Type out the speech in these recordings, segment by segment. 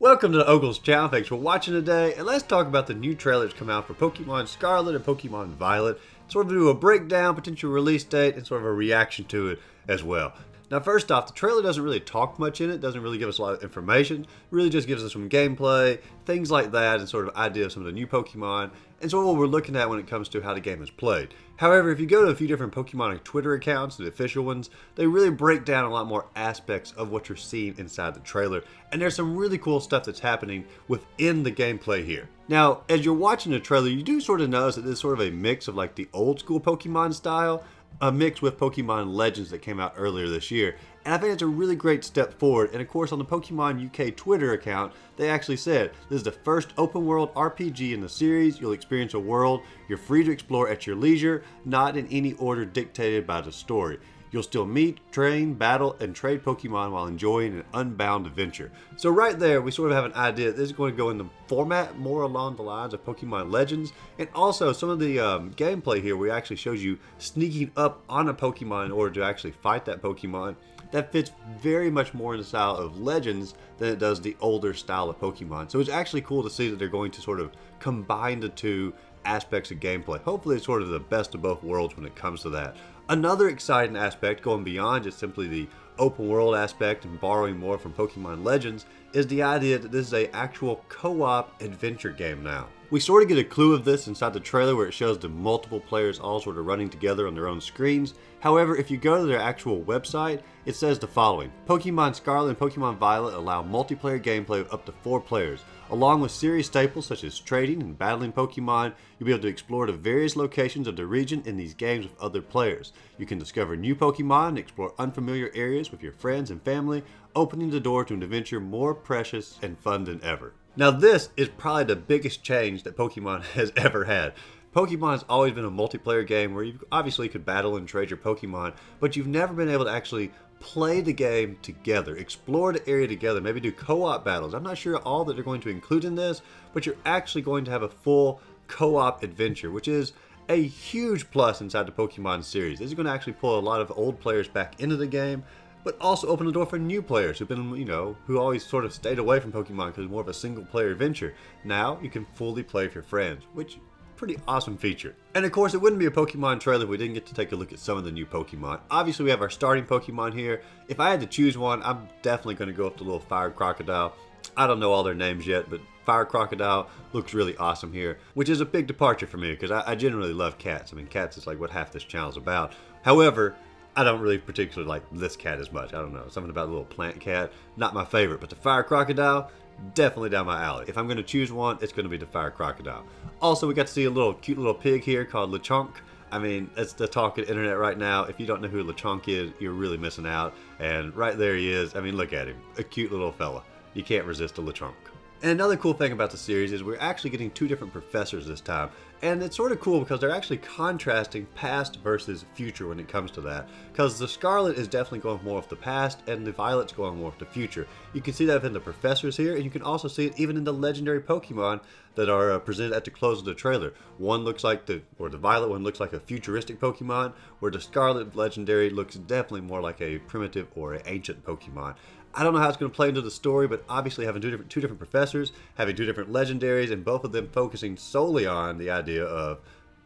Welcome to the Ogle's channel. Thanks for watching today, and let's talk about the new trailers come out for Pokemon Scarlet and Pokemon Violet. Sort of do a breakdown, potential release date, and sort of a reaction to it as well. Now, first off, the trailer doesn't really talk much in it, doesn't really give us a lot of information. It really just gives us some gameplay, things like that, and sort of idea of some of the new Pokemon, and sort of what we're looking at when it comes to how the game is played. However, if you go to a few different Pokemon Twitter accounts, the official ones, they really break down a lot more aspects of what you're seeing inside the trailer, and there's some really cool stuff that's happening within the gameplay here. Now, as you're watching the trailer, you do sort of notice that there's sort of a mix of like the old school Pokemon style, a mix with Pokemon Legends that came out earlier this year. And I think it's a really great step forward. And of course, on the Pokemon UK Twitter account, they actually said, this is the first open world RPG in the series. You'll experience a world you're free to explore at your leisure, not in any order dictated by the story. You'll still meet, train, battle, and trade Pokemon while enjoying an unbound adventure. So right there, we sort of have an idea that this is going to go in the format more along the lines of Pokemon Legends. And also, some of the gameplay here where it actually shows you sneaking up on a Pokemon in order to actually fight that Pokemon. That fits very much more in the style of Legends than it does the older style of Pokemon. So it's actually cool to see that they're going to sort of combine the two aspects of gameplay. Hopefully it's sort of the best of both worlds when it comes to that. Another exciting aspect, going beyond just simply the open world aspect and borrowing more from Pokemon Legends, is the idea that this is an actual co-op adventure game now. We sort of get a clue of this inside the trailer where it shows the multiple players all sort of running together on their own screens. However, if you go to their actual website, it says the following. Pokemon Scarlet and Pokemon Violet allow multiplayer gameplay of up to 4 players. Along with series staples such as trading and battling Pokemon, you'll be able to explore the various locations of the region in these games with other players. You can discover new Pokemon and explore unfamiliar areas with your friends and family, opening the door to an adventure more precious and fun than ever. Now this is probably the biggest change that Pokemon has ever had. Pokemon has always been a multiplayer game where you obviously could battle and trade your Pokemon, but you've never been able to actually play the game together, explore the area together, maybe do co-op battles. I'm not sure all that they're going to include in this, but you're actually going to have a full co-op adventure, which is a huge plus inside the Pokemon series. This is going to actually pull a lot of old players back into the game, but also open the door for new players who've been, who always sort of stayed away from Pokemon because it's more of a single player adventure. Now you can fully play with your friends, which pretty awesome feature. And of course, it wouldn't be a Pokemon trailer if we didn't get to take a look at some of the new Pokemon. Obviously, we have our starting Pokemon here. If I had to choose one, I'm definitely going to go with the little Fire Crocodile. I don't know all their names yet, but Fire Crocodile looks really awesome here, which is a big departure for me because I generally love cats. I mean, cats is like what half this channel is about. However, I don't really particularly like this cat as much. I don't know, something about the little plant cat, not my favorite, but the Fire Crocodile, definitely down my alley. If I'm going to choose one, it's going to be the Fire Crocodile. Also, we got to see a cute little pig here called Lechonk. I mean, it's the talk of the internet right now. If you don't know who Lechonk is, you're really missing out. And right there he is. I mean, look at him. A cute little fella. You can't resist a Lechonk. And another cool thing about the series is we're actually getting 2 different professors this time. And it's sort of cool because they're actually contrasting past versus future when it comes to that. Because the Scarlet is definitely going more with the past and the Violet's going more with the future. You can see that in the professors here, and you can also see it even in the legendary Pokemon that are presented at the close of the trailer. One looks like the Violet one looks like a futuristic Pokemon, where the Scarlet legendary looks definitely more like a primitive or an ancient Pokemon. I don't know how it's going to play into the story, but obviously having two different professors, having 2 different legendaries, and both of them focusing solely on the idea of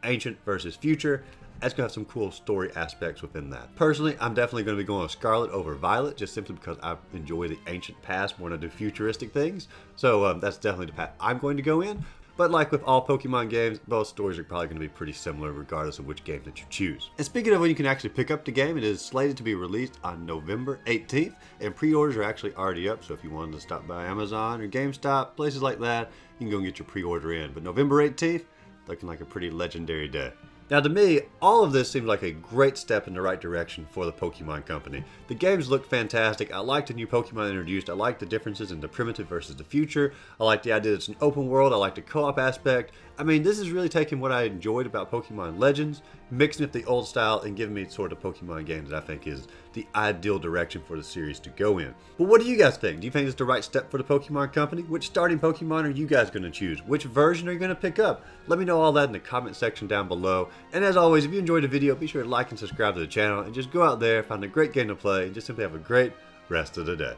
ancient versus future, that's going to have some cool story aspects within that. Personally, I'm definitely going to be going with Scarlet over Violet, just simply because I enjoy the ancient past more than I do futuristic things. So that's definitely the path I'm going to go in. But like with all Pokemon games, both stories are probably going to be pretty similar regardless of which game that you choose. And speaking of when you can actually pick up the game, it is slated to be released on November 18th, and pre-orders are actually already up, so if you wanted to stop by Amazon or GameStop, places like that, you can go and get your pre-order in. But November 18th, looking like a pretty legendary day. Now to me, all of this seems like a great step in the right direction for the Pokemon Company. The games look fantastic. I like the new Pokemon introduced. I like the differences in the primitive versus the future. I like the idea that it's an open world. I like the co-op aspect. I mean, this is really taking what I enjoyed about Pokemon Legends, mixing it with the old style, and giving me sort of Pokemon game that I think is the ideal direction for the series to go in. But what do you guys think? Do you think it's the right step for the Pokemon Company? Which starting Pokemon are you guys going to choose? Which version are you going to pick up? Let me know all that in the comment section down below. And as always, if you enjoyed the video, be sure to like and subscribe to the channel, and just go out there, find a great game to play, and just simply have a great rest of the day.